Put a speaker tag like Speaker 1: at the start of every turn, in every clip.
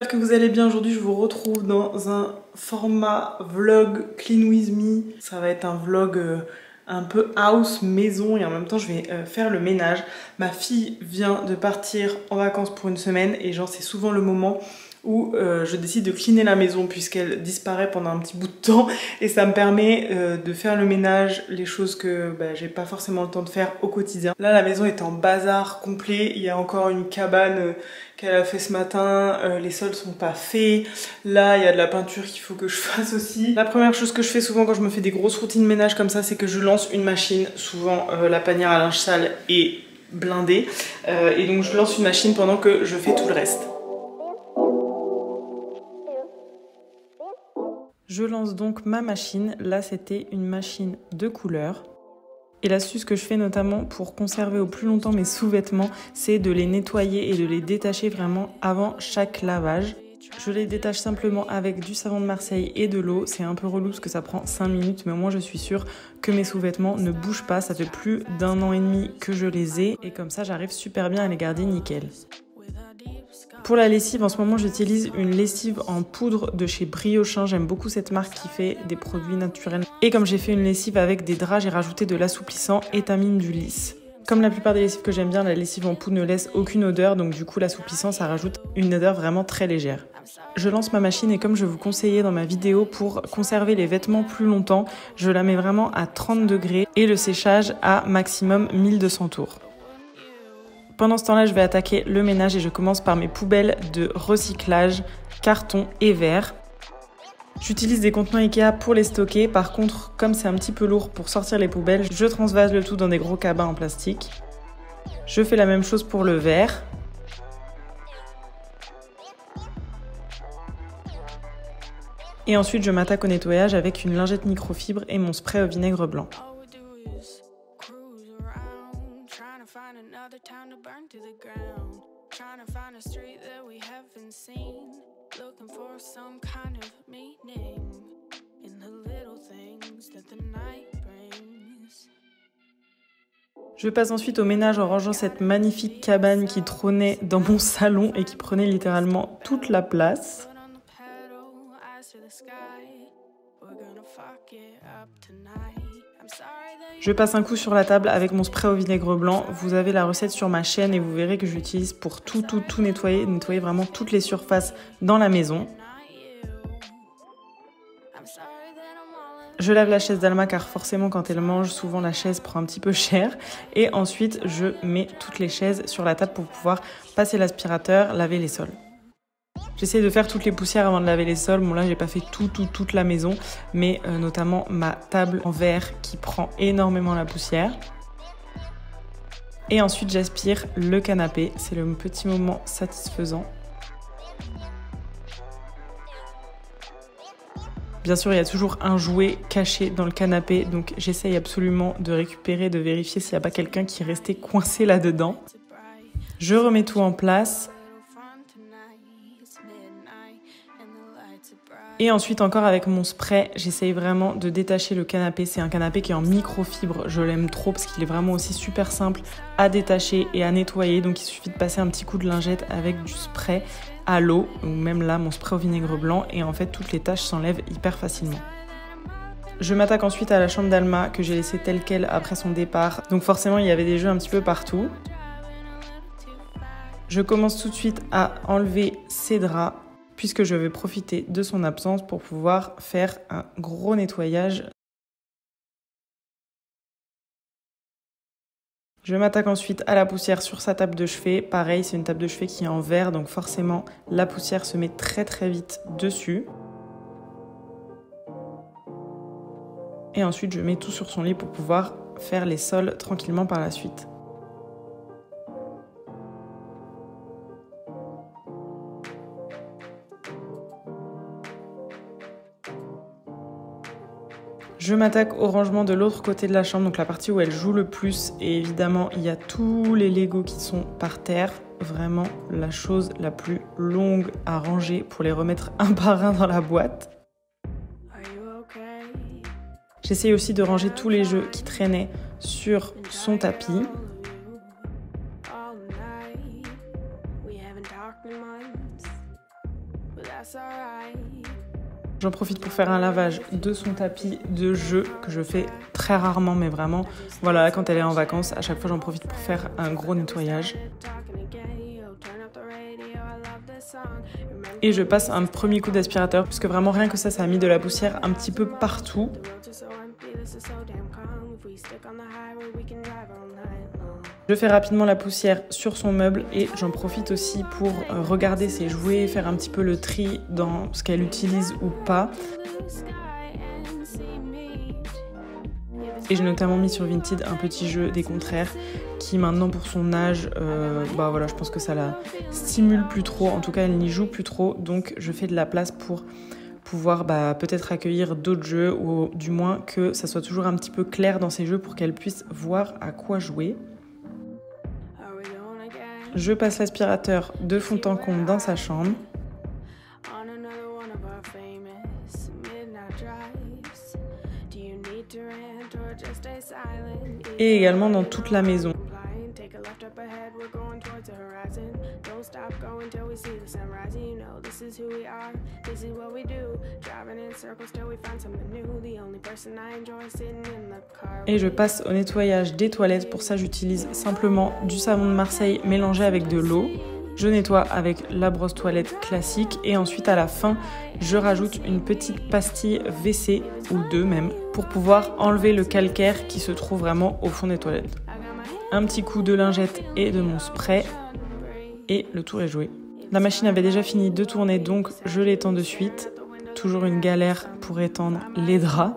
Speaker 1: J'espère que vous allez bien. Aujourd'hui je vous retrouve dans un format vlog clean with me. Ça va être un vlog un peu house, maison, et en même temps je vais faire le ménage. Ma fille vient de partir en vacances pour une semaine et genre c'est souvent le moment où je décide de cleaner la maison puisqu'elle disparaît pendant un petit bout de temps et ça me permet de faire le ménage, les choses que j'ai pas forcément le temps de faire au quotidien. Là la maison est en bazar complet, il y a encore une cabane qu'elle a fait ce matin, les sols sont pas faits, là il y a de la peinture qu'il faut que je fasse aussi. La première chose que je fais souvent quand je me fais des grosses routines ménage comme ça, c'est que je lance une machine. Souvent la panière à linge sale est blindée et donc je lance une machine pendant que je fais tout le reste. Je lance donc ma machine. Là c'était une machine de couleur. Et l'astuce que je fais notamment pour conserver au plus longtemps mes sous-vêtements, c'est de les nettoyer et de les détacher vraiment avant chaque lavage. Je les détache simplement avec du savon de Marseille et de l'eau. C'est un peu relou parce que ça prend 5 minutes, mais au moins je suis sûre que mes sous-vêtements ne bougent pas. Ça fait plus d'1 an et demi que je les ai et comme ça j'arrive super bien à les garder nickel. Pour la lessive, en ce moment j'utilise une lessive en poudre de chez Briochin. J'aime beaucoup cette marque qui fait des produits naturels. Et comme j'ai fait une lessive avec des draps, j'ai rajouté de l'assouplissant Étamine du lisse. Comme la plupart des lessives que j'aime bien, la lessive en poudre ne laisse aucune odeur, donc du coup l'assouplissant ça rajoute une odeur vraiment très légère. Je lance ma machine et comme je vous conseillais dans ma vidéo, pour conserver les vêtements plus longtemps, je la mets vraiment à 30 degrés et le séchage à maximum 1200 tours. Pendant ce temps-là, je vais attaquer le ménage et je commence par mes poubelles de recyclage, carton et verre. J'utilise des contenants Ikea pour les stocker. Par contre, comme c'est un petit peu lourd pour sortir les poubelles, je transvase le tout dans des gros cabas en plastique. Je fais la même chose pour le verre. Et ensuite, je m'attaque au nettoyage avec une lingette microfibre et mon spray au vinaigre blanc. Je passe ensuite au ménage en rangeant cette magnifique cabane qui trônait dans mon salon et qui prenait littéralement toute la place. Je passe un coup sur la table avec mon spray au vinaigre blanc. Vous avez la recette sur ma chaîne et vous verrez que j'utilise pour tout nettoyer vraiment toutes les surfaces dans la maison. Je lave la chaise d'Alma car forcément quand elle mange, souvent la chaise prend un petit peu cher. Et ensuite, je mets toutes les chaises sur la table pour pouvoir passer l'aspirateur, laver les sols. J'essaie de faire toutes les poussières avant de laver les sols. Bon là, j'ai pas fait toute la maison, mais notamment ma table en verre qui prend énormément la poussière. Et ensuite, j'aspire le canapé. C'est le petit moment satisfaisant. Bien sûr, il y a toujours un jouet caché dans le canapé, donc j'essaye absolument de récupérer, de vérifier s'il n'y a pas quelqu'un qui est resté coincé là-dedans. Je remets tout en place. Et ensuite, encore avec mon spray, j'essaye vraiment de détacher le canapé. C'est un canapé qui est en microfibre, je l'aime trop parce qu'il est vraiment aussi super simple à détacher et à nettoyer. Donc il suffit de passer un petit coup de lingette avec du spray à l'eau, ou même là mon spray au vinaigre blanc, et en fait toutes les taches s'enlèvent hyper facilement. Je m'attaque ensuite à la chambre d'Alma que j'ai laissée telle quelle après son départ. Donc forcément il y avait des jeux un petit peu partout. Je commence tout de suite à enlever ses draps, puisque je vais profiter de son absence pour pouvoir faire un gros nettoyage. Je m'attaque ensuite à la poussière sur sa table de chevet. Pareil, c'est une table de chevet qui est en verre, donc forcément la poussière se met très vite dessus. Et ensuite, je mets tout sur son lit pour pouvoir faire les sols tranquillement par la suite. Je m'attaque au rangement de l'autre côté de la chambre, donc la partie où elle joue le plus. Et évidemment, il y a tous les Legos qui sont par terre. Vraiment la chose la plus longue à ranger pour les remettre un par un dans la boîte. J'essaye aussi de ranger tous les jeux qui traînaient sur son tapis. J'en profite pour faire un lavage de son tapis de jeu que je fais très rarement, mais vraiment, voilà, quand elle est en vacances, à chaque fois j'en profite pour faire un gros nettoyage. Et je passe un premier coup d'aspirateur, puisque vraiment rien que ça a mis de la poussière un petit peu partout. Je fais rapidement la poussière sur son meuble et j'en profite aussi pour regarder ses jouets, faire un petit peu le tri dans ce qu'elle utilise ou pas. Et j'ai notamment mis sur Vinted un petit jeu des contraires qui maintenant pour son âge, voilà, je pense que ça la stimule plus trop, en tout cas elle n'y joue plus trop, donc je fais de la place pour pouvoir peut-être accueillir d'autres jeux ou du moins que ça soit toujours un petit peu clair dans ses jeux pour qu'elle puisse voir à quoi jouer. Je passe l'aspirateur de fond en comble dans sa chambre. Et également dans toute la maison. Et je passe au nettoyage des toilettes. Pour ça, j'utilise simplement du savon de Marseille mélangé avec de l'eau. Je nettoie avec la brosse toilette classique et ensuite à la fin, je rajoute une petite pastille WC ou deux même pour pouvoir enlever le calcaire qui se trouve vraiment au fond des toilettes. Un petit coup de lingette et de mon spray et le tour est joué. La machine avait déjà fini de tourner donc je l'étends de suite. Toujours une galère pour étendre les draps.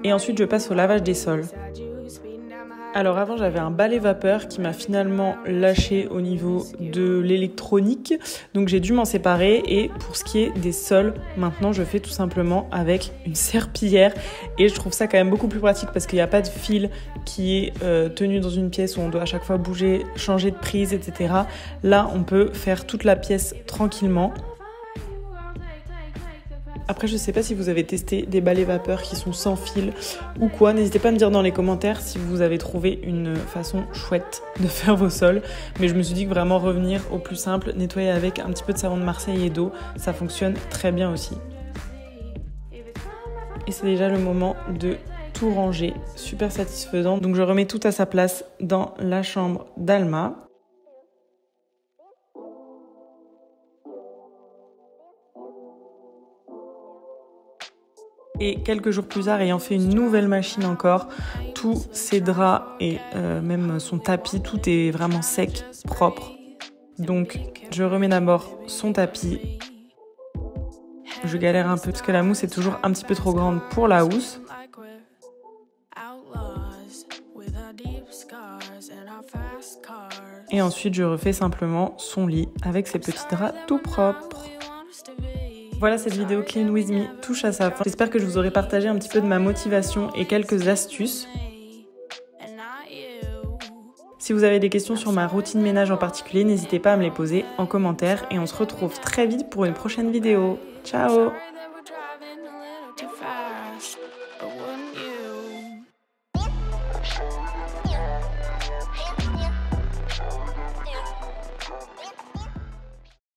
Speaker 1: Et ensuite je passe au lavage des sols. Alors avant j'avais un balai vapeur qui m'a finalement lâché au niveau de l'électronique, donc j'ai dû m'en séparer et pour ce qui est des sols, maintenant je fais tout simplement avec une serpillière et je trouve ça quand même beaucoup plus pratique parce qu'il n'y a pas de fil qui est tenu dans une pièce où on doit à chaque fois bouger, changer de prise, etc. Là on peut faire toute la pièce tranquillement. Après, je sais pas si vous avez testé des balais vapeur qui sont sans fil ou quoi. N'hésitez pas à me dire dans les commentaires si vous avez trouvé une façon chouette de faire vos sols. Mais je me suis dit que vraiment revenir au plus simple, nettoyer avec un petit peu de savon de Marseille et d'eau, ça fonctionne très bien aussi. Et c'est déjà le moment de tout ranger, super satisfaisant. Donc je remets tout à sa place dans la chambre d'Alma. Et quelques jours plus tard, ayant fait une nouvelle machine encore, tous ses draps et même son tapis, tout est vraiment sec, propre. Donc je remets d'abord son tapis. Je galère un peu parce que la mousse est toujours un petit peu trop grande pour la housse. Et ensuite je refais simplement son lit avec ses petits draps tout propres. Voilà, cette vidéo Clean With Me touche à sa fin. J'espère que je vous aurai partagé un petit peu de ma motivation et quelques astuces. Si vous avez des questions sur ma routine ménage en particulier, n'hésitez pas à me les poser en commentaire et on se retrouve très vite pour une prochaine vidéo. Ciao!